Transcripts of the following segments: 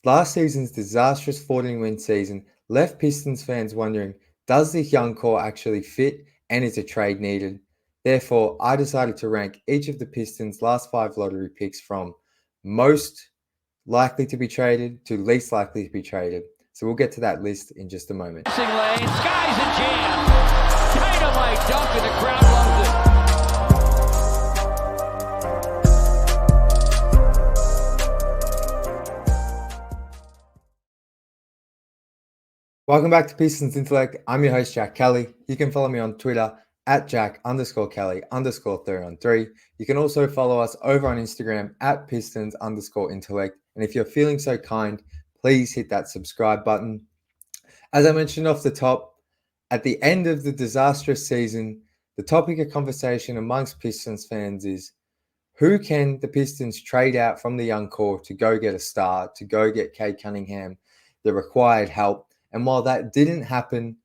Last season's disastrous 14-win season left Pistons fans wondering, does this young core actually fit and is a trade needed? Therefore, I decided to rank each of the Pistons' last 5 lottery picks from most likely to be traded to least likely to be traded. So we'll get to that list in just a moment. Lane, skies a jam. Dynamite dunk and the crowd loves it. Welcome back to Pistons Intellect. I'm your host, Jack Kelly. You can follow me on Twitter at Jack_Kelly_313. You can also follow us over on Instagram at Pistons_Intellect. And if you're feeling so kind, please hit that subscribe button. As I mentioned off the top, at the end of the disastrous season, the topic of conversation amongst Pistons fans is, who can the Pistons trade out from the young core to go get a star, to go get Cade Cunningham, the required help? And while that didn't happen,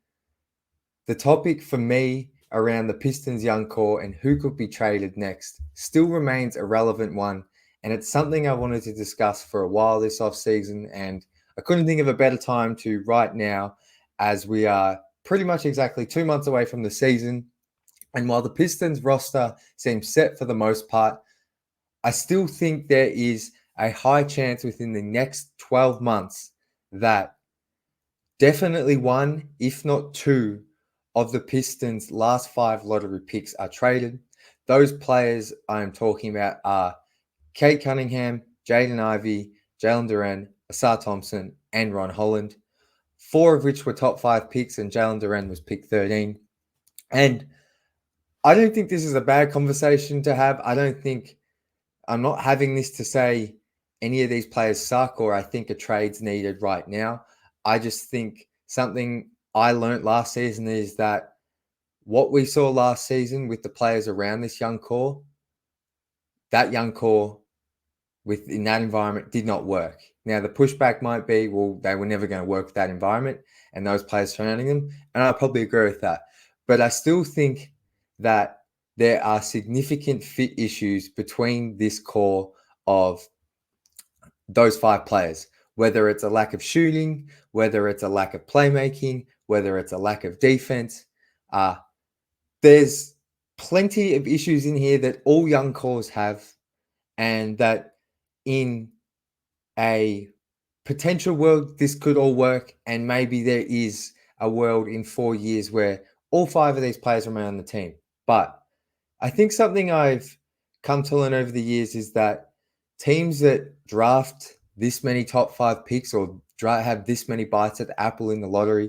the topic for me around the Pistons young core and who could be traded next still remains a relevant one. And it's something I wanted to discuss for a while this offseason. And I couldn't think of a better time to right now, as we are pretty much exactly 2 months away from the season. And while the Pistons roster seems set for the most part, I still think there is a high chance within the next 12 months that definitely one, if not two, of the Pistons' last 5 lottery picks are traded. Those players I am talking about are Cade Cunningham, Jaylen Ivy, Jaylen Duran, Asar Thompson, and Ron Holland. 4 of which were top 5 picks, and Jaylen Duran was pick 13. And I don't think this is a bad conversation to have. I'm not having this to say any of these players suck or I think a trade's needed right now. I just think something I learned last season is that what we saw last season with the players around this young core, that young core within that environment did not work. Now, the pushback might be, well, they were never going to work with that environment and those players surrounding them. And I probably agree with that. But I still think that there are significant fit issues between this core of those 5 players, whether it's a lack of shooting, whether it's a lack of playmaking, whether it's a lack of defense. There's plenty of issues in here that all young cores have, and that in a potential world, this could all work. And maybe there is a world in 4 years where all 5 of these players remain on the team. But I think something I've come to learn over the years is that teams that draft this many top 5 picks or have this many bites at the apple in the lottery,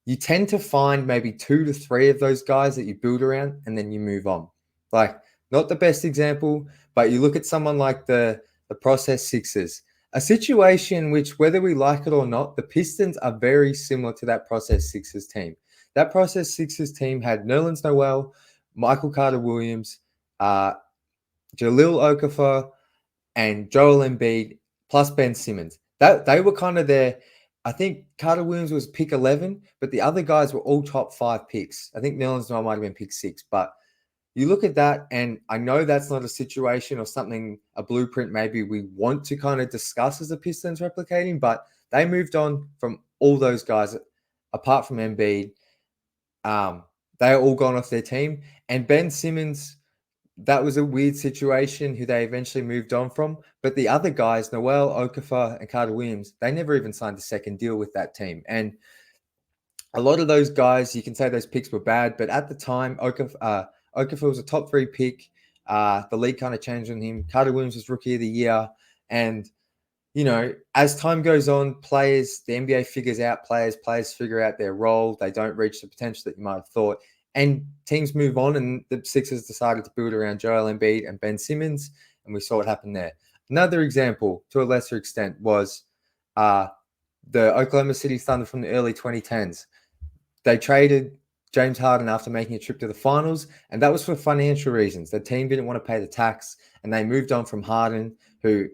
you tend to find maybe 2 to 3 of those guys that you build around and then you move on. Like, not the best example, but you look at someone like the process Sixers, a situation which, whether we like it or not, the Pistons are very similar to that process Sixers team. That process Sixers team had Nerlens Noel, Michael Carter-Williams, Jahlil Okafor, and Joel Embiid, plus Ben Simmons. They were kind of their, I think Carter-Williams was pick 11, but the other guys were all top 5 picks. I think Nerlens Noel might have been pick 6, but you look at that, and I know that's not a situation or something, a blueprint maybe we want to kind of discuss as the Pistons replicating, but they moved on from all those guys, apart from Embiid. They are all gone off their team. And Ben Simmons, that was a weird situation who they eventually moved on from. But the other guys, Noel, Okafor, and Carter-Williams, they never even signed a second deal with that team. And a lot of those guys, you can say those picks were bad, but at the time, Okafor was a top 3 pick. The league kind of changed on him. Carter-Williams was rookie of the year. And, you know, as time goes on, players, the NBA figures out players figure out their role. They don't reach the potential that you might have thought. And teams move on, and the Sixers decided to build around Joel Embiid and Ben Simmons, and we saw what happened there. Another example, to a lesser extent, was the Oklahoma City Thunder from the early 2010s. They traded James Harden after making a trip to the finals, and that was for financial reasons. The team didn't want to pay the tax, and they moved on from Harden, who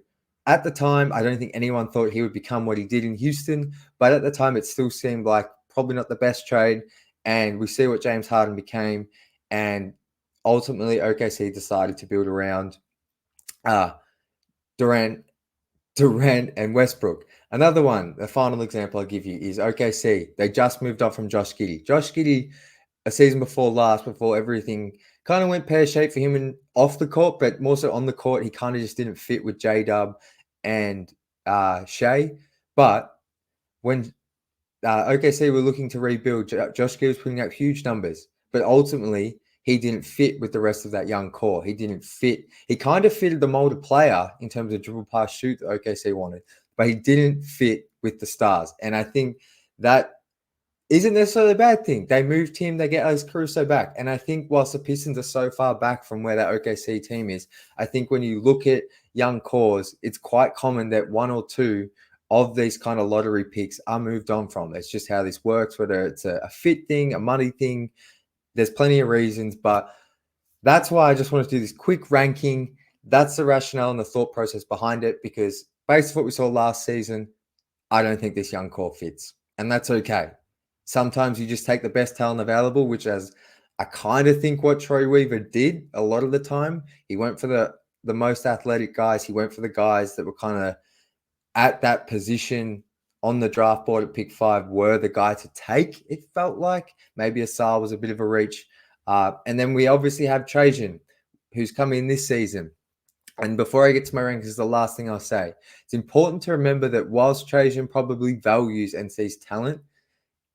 at the time, I don't think anyone thought he would become what he did in Houston, but at the time it still seemed like probably not the best trade. And we see what James Harden became, and ultimately OKC decided to build around Durant and Westbrook. Another one, the final example I'll give you is OKC. They just moved on from Josh Giddey. Josh Giddey, a season before last, before everything kind of went pear-shaped for him and off the court, but more so on the court, he kind of just didn't fit with J-Dub and Shea. But when OKC were looking to rebuild, Josh Giddey was putting up huge numbers, but ultimately he didn't fit with the rest of that young core. He didn't fit. He kind of fitted the mold of player in terms of dribble, pass, shoot that OKC wanted, but he didn't fit with the stars. And I think that isn't necessarily a bad thing. They moved him, they get Alex Caruso back. And I think whilst the Pistons are so far back from where that OKC team is, I think when you look at young cores, it's quite common that one or two of these kind of lottery picks are moved on from. It's just how this works, whether it's a fit thing, a money thing. There's plenty of reasons, but that's why I just wanted to do this quick ranking. That's the rationale and the thought process behind it, because based on what we saw last season, I don't think this young core fits, and that's okay. Sometimes you just take the best talent available, which as I kind of think what Troy Weaver did a lot of the time. He went for the most athletic guys. He went for the guys that were kind of at that position on the draft board at pick 5 were the guy to take, it felt like. Maybe Asar was a bit of a reach. And then we obviously have Trajan, who's coming in this season. And before I get to my rankings, the last thing I'll say, it's important to remember that whilst Trajan probably values and sees talent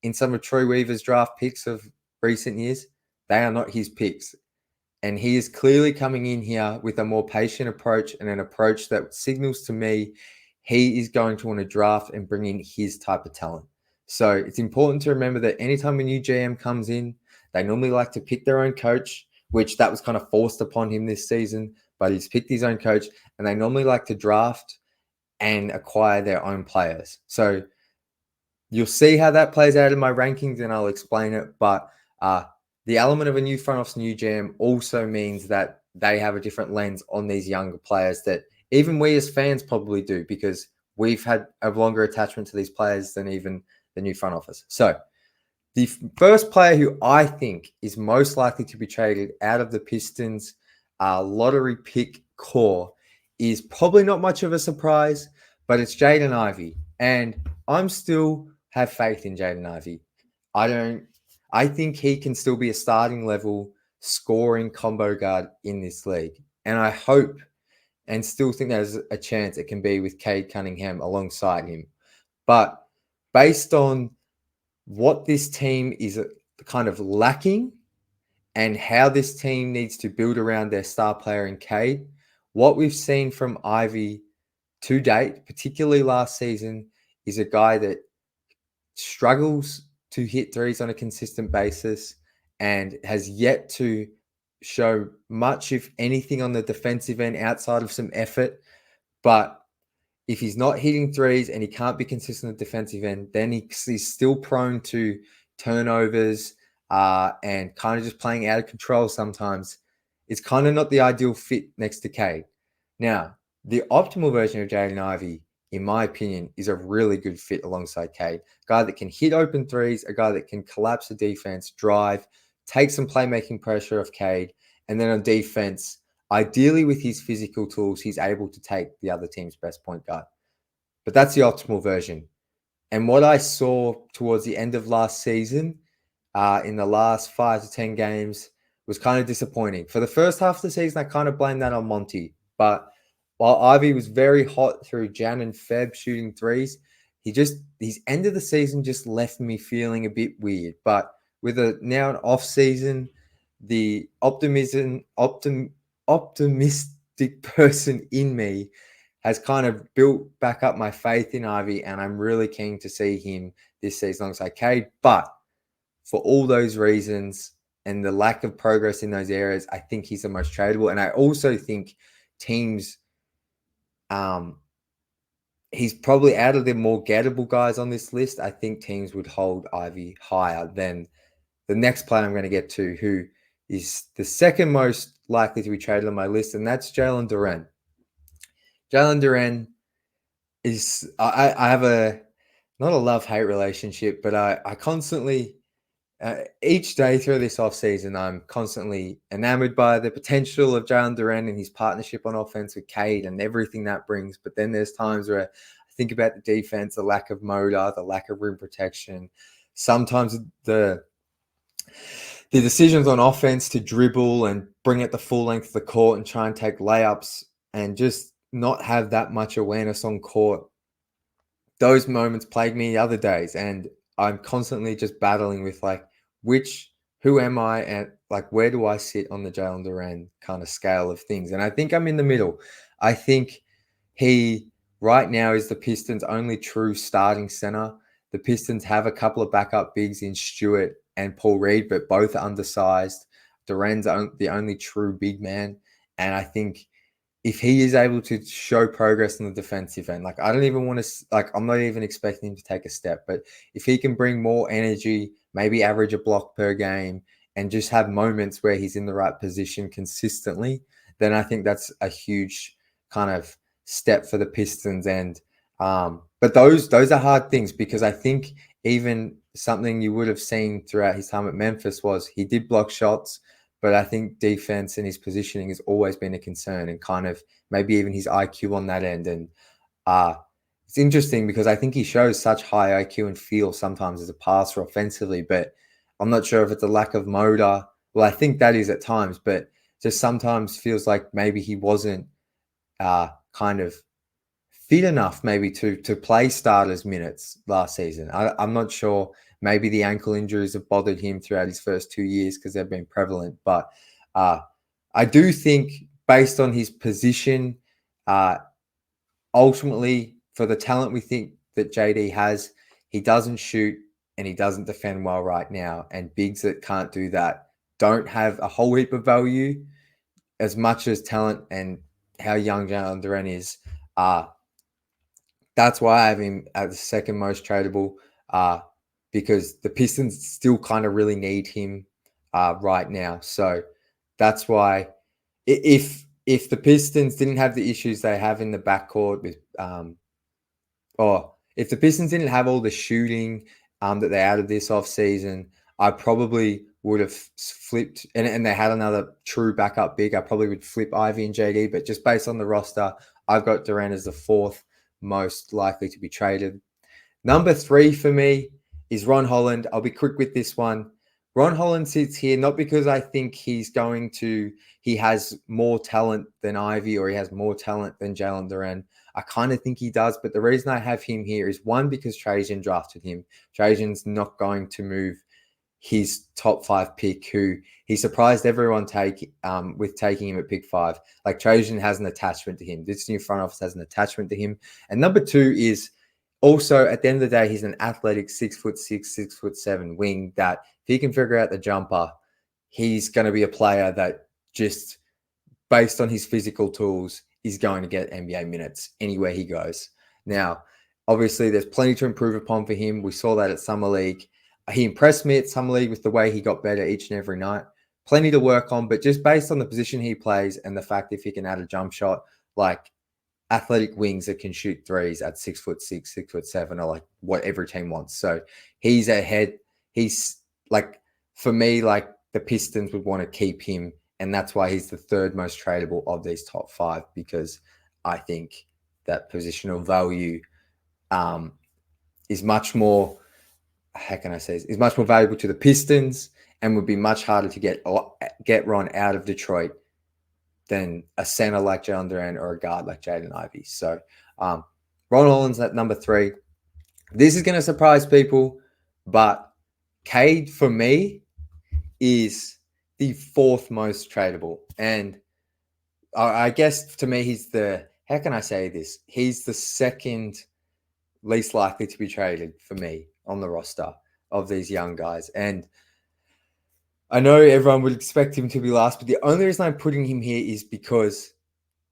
in some of Troy Weaver's draft picks of recent years, they are not his picks. And he is clearly coming in here with a more patient approach and an approach that signals to me he is going to want to draft and bring in his type of talent. So it's important to remember that anytime a new GM comes in, they normally like to pick their own coach, which that was kind of forced upon him this season, but he's picked his own coach, and they normally like to draft and acquire their own players. So you'll see how that plays out in my rankings, and I'll explain it. But the element of a new front office, new GM also means that they have a different lens on these younger players that even we as fans probably do, because we've had a longer attachment to these players than even the new front office. So the first player who I think is most likely to be traded out of the Pistons lottery pick core is probably not much of a surprise, but it's Jaylen Ivy. And I'm still have faith in Jaylen Ivy. I think he can still be a starting level scoring combo guard in this league. And I hope and still think there's a chance it can be with Cade Cunningham alongside him. But based on what this team is kind of lacking and how this team needs to build around their star player in Cade, what we've seen from Ivy to date, particularly last season, is a guy that struggles to hit threes on a consistent basis and has yet to show much, if anything, on the defensive end outside of some effort. But if he's not hitting threes and he can't be consistent at the defensive end, then he's still prone to turnovers and kind of just playing out of control sometimes. It's kind of not the ideal fit next to Cade. Now, the optimal version of Jaylen Ivy, in my opinion, is a really good fit alongside Cade. A guy that can hit open threes, a guy that can collapse the defense, drive, take some playmaking pressure off Cade, and then on defense, ideally with his physical tools, he's able to take the other team's best point guard. But that's the optimal version. And what I saw towards the end of last season, in the last 5 to 10 games, was kind of disappointing. For the first half of the season, I kind of blame that on Monty. But while Ivy was very hot through Jan and Feb shooting threes, his end of the season just left me feeling a bit weird. But with now an off season, the optimistic person in me has kind of built back up my faith in Ivy, and I'm really keen to see him this season alongside Cade. But for all those reasons and the lack of progress in those areas, I think he's the most tradable. And I also think teams, he's probably out of the more gettable guys on this list. I think teams would hold Ivy higher than the next player I'm going to get to, who is the second most likely to be traded on my list, and that's Jaylen Duran. Jaylen Duran is, I have not a love-hate relationship, but I constantly, each day through this offseason, I'm constantly enamored by the potential of Jaylen Duran and his partnership on offense with Cade and everything that brings. But then there's times where I think about the defense, the lack of motor, the lack of rim protection. Sometimes the decisions on offense to dribble and bring it the full length of the court and try and take layups and just not have that much awareness on court. Those moments plague me the other days, and I'm constantly just battling with like, who am I, and like, where do I sit on the Jaylen Duran kind of scale of things? And I think I'm in the middle. I think he right now is the Pistons' only true starting center. The Pistons have a couple of backup bigs in Stewart and Paul Reed, but both are undersized. Duran's the only true big man, and I think if he is able to show progress in the defensive end, like I don't even want to, like I'm not even expecting him to take a step, but if he can bring more energy, maybe average a block per game and just have moments where he's in the right position consistently, then I think that's a huge kind of step for the Pistons. And but those are hard things, because I think even something you would have seen throughout his time at Memphis was he did block shots, but I think defense and his positioning has always been a concern, and kind of maybe even his IQ on that end. And it's interesting because I think he shows such high IQ and feel sometimes as a passer offensively, but I'm not sure if it's a lack of motor. Well, I think that is at times, but just sometimes feels like maybe he wasn't kind of fit enough maybe to play starters minutes last season. I'm not sure. Maybe the ankle injuries have bothered him throughout his first 2 years because they've been prevalent. But I do think based on his position, ultimately for the talent we think that JD has, he doesn't shoot and he doesn't defend well right now. And bigs that can't do that don't have a whole heap of value as much as talent and how young Jaylen Duran is. That's why I have him at the second most tradable. Because the Pistons still kind of really need him right now. So that's why if the Pistons didn't have the issues they have in the backcourt with or if the Pistons didn't have all the shooting that they added this offseason, I probably would have flipped, and they had another true backup big, I probably would flip Ivy and JD, but just based on the roster, I've got Duran as the fourth most likely to be traded. Number 3 for me is Ron Holland. I'll be quick with this one. Ron Holland sits here not because I think he has more talent than Ivy or he has more talent than Jaylen Duran. I kind of think he does, but the reason I have him here is one, because Trajan drafted him. Trajan's not going to move his top 5 pick, who he surprised everyone with taking him at pick 5. Like Trajan has an attachment to him. This new front office has an attachment to him. And number 2 is also, at the end of the day, he's an athletic 6'6", 6'7" wing that if he can figure out the jumper, he's going to be a player that just based on his physical tools is going to get NBA minutes anywhere he goes. Now, obviously, there's plenty to improve upon for him. We saw that at Summer League. He impressed me at Summer League with the way he got better each and every night. Plenty to work on, but just based on the position he plays and the fact if he can add a jump shot, like athletic wings that can shoot threes at 6'6", 6'7", or like what every team wants. So he's ahead. He's like, for me, like the Pistons would want to keep him. And that's why he's the third most tradable of these top 5, because I think that positional value is much more, how can I say this, is much more valuable to the Pistons and would be much harder to get Ron out of Detroit than a center like Jaylen Duran or a guard like Jaylen Ivy. So Ron Holland's at number 3. This is going to surprise people, but Cade, for me, is the 4th most tradable. And I guess to me, he's how can I say this? He's the second least likely to be traded for me on the roster of these young guys. And I know everyone would expect him to be last, but the only reason I'm putting him here is because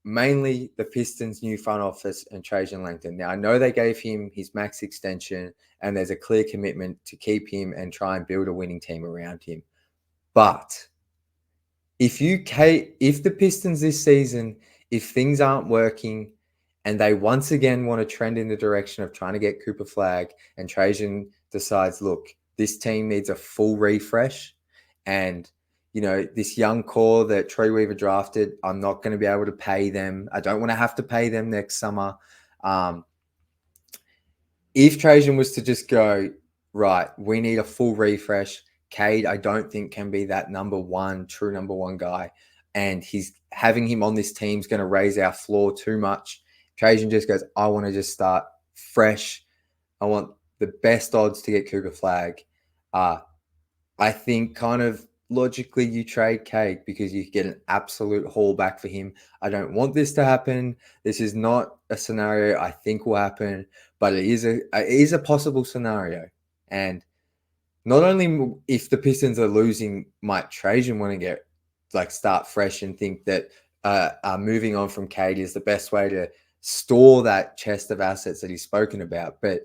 mainly the Pistons' new front office and Trajan Langton. Now, I know they gave him his max extension and there's a clear commitment to keep him and try and build a winning team around him. But if the Pistons this season, if things aren't working and they once again want to trend in the direction of trying to get Cooper Flagg and Trajan decides, look, this team needs a full refresh, and, you know, this young core that Troy Weaver drafted, I'm not going to be able to pay them. I don't want to have to pay them next summer. if Trajan was to just go, right, we need a full refresh. Cade, I don't think can be that true number one guy. And he's having him on this team is going to raise our floor too much. Trajan just goes, I want to just start fresh. I want the best odds to get Cougar flag. I think kind of logically you trade Cade because you get an absolute haul back for him. I don't want this to happen. This is not a scenario I think will happen, but it is a possible scenario. And not only if the Pistons are losing, might Trajan want to get start fresh and think that moving on from Cade is the best way to store that chest of assets that he's spoken about. But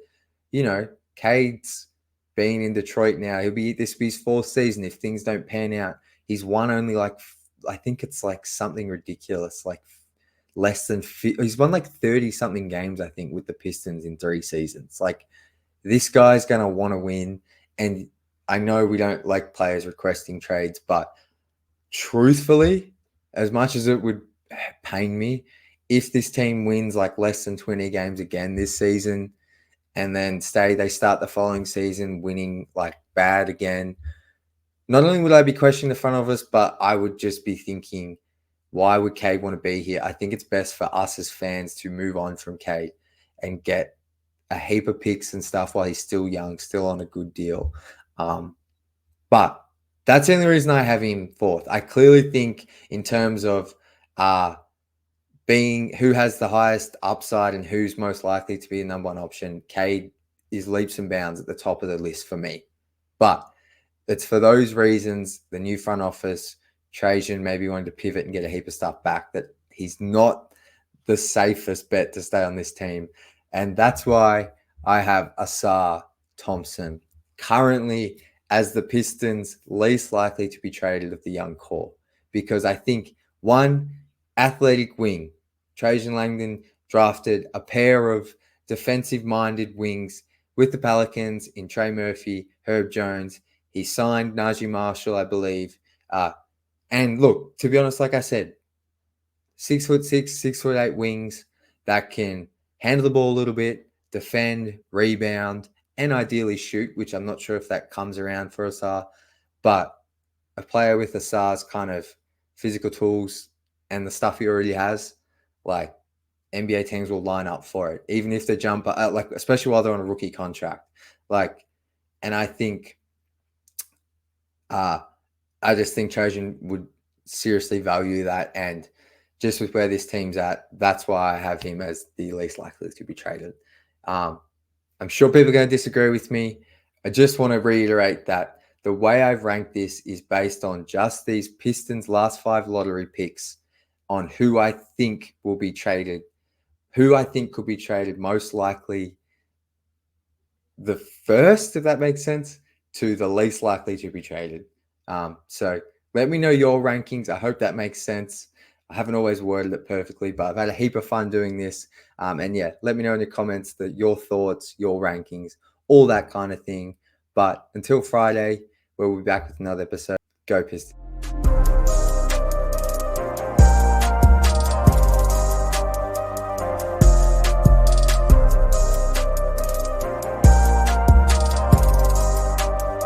Cade's been in Detroit now. This will be his fourth season. If things don't pan out, he's won only I think it's something ridiculous, less than he's won 30 something games, I think, with the Pistons in 3 seasons. This guy's gonna want to win. And I know we don't like players requesting trades, but truthfully, as much as it would pain me, if this team wins less than 20 games again this season, and then they start the following season winning bad again, not only would I be questioning the front office, but I would just be thinking, why would Cade want to be here? I think it's best for us as fans to move on from Cade and get a heap of picks and stuff while he's still young, still on a good deal. But that's the only reason I have him fourth. I clearly think in terms of being who has the highest upside and who's most likely to be a number one option, Cade is leaps and bounds at the top of the list for me. But it's for those reasons, the new front office, Trajan maybe wanted to pivot and get a heap of stuff back, that he's not the safest bet to stay on this team. And that's why I have Asar Thompson currently as the Pistons' least likely to be traded of the young core. Because I think, one, athletic wing. Trajan Langdon drafted a pair of defensive-minded wings with the Pelicans in Trey Murphy, Herb Jones. He signed Najee Marshall, I believe. And look, to be honest, like I said, 6'6", 6'8" wings that can handle the ball a little bit, defend, rebound, and ideally shoot, which I'm not sure if that comes around for Asar. But a player with Asar's kind of physical tools and the stuff he already has, NBA teams will line up for it, even if the jumper, especially while they're on a rookie contract. And I think, I just think Trajan would seriously value that. And just with where this team's at, that's why I have him as the least likely to be traded. I'm sure people are going to disagree with me. I just want to reiterate that the way I've ranked this is based on just these Pistons' last 5 lottery picks on who I think will be traded, who I think could be traded most likely the first, if that makes sense, to the least likely to be traded. So let me know your rankings. I hope that makes sense. I haven't always worded it perfectly, but I've had a heap of fun doing this. And yeah, let me know in the comments your thoughts, your rankings, all that kind of thing. But until Friday, we'll be back with another episode. Go Pistons.